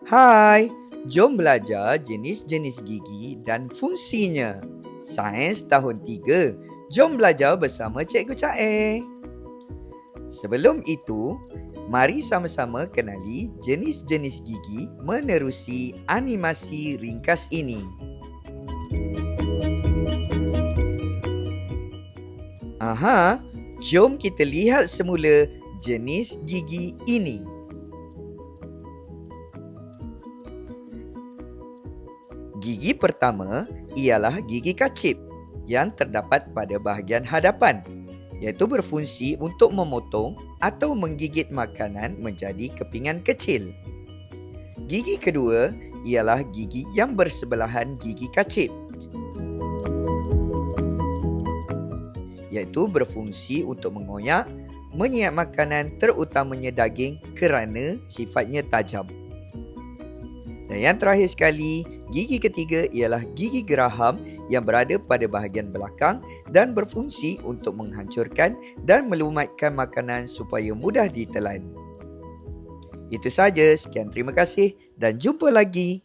Hai, jom belajar jenis-jenis gigi dan fungsinya. Sains tahun 3. Jom belajar bersama Cikgu Cair. Sebelum itu, mari sama-sama kenali jenis-jenis gigi menerusi animasi ringkas ini. Aha, jom kita lihat semula jenis gigi ini. Gigi pertama ialah gigi kacip yang terdapat pada bahagian hadapan, iaitu berfungsi untuk memotong atau menggigit makanan menjadi kepingan kecil. Gigi kedua ialah gigi yang bersebelahan gigi kacip, iaitu berfungsi untuk mengoyak, menyiap makanan terutamanya daging kerana sifatnya tajam. Dan yang terakhir sekali, gigi ketiga ialah gigi geraham yang berada pada bahagian belakang dan berfungsi untuk menghancurkan dan melumatkan makanan supaya mudah ditelan. Itu saja, sekian terima kasih dan jumpa lagi.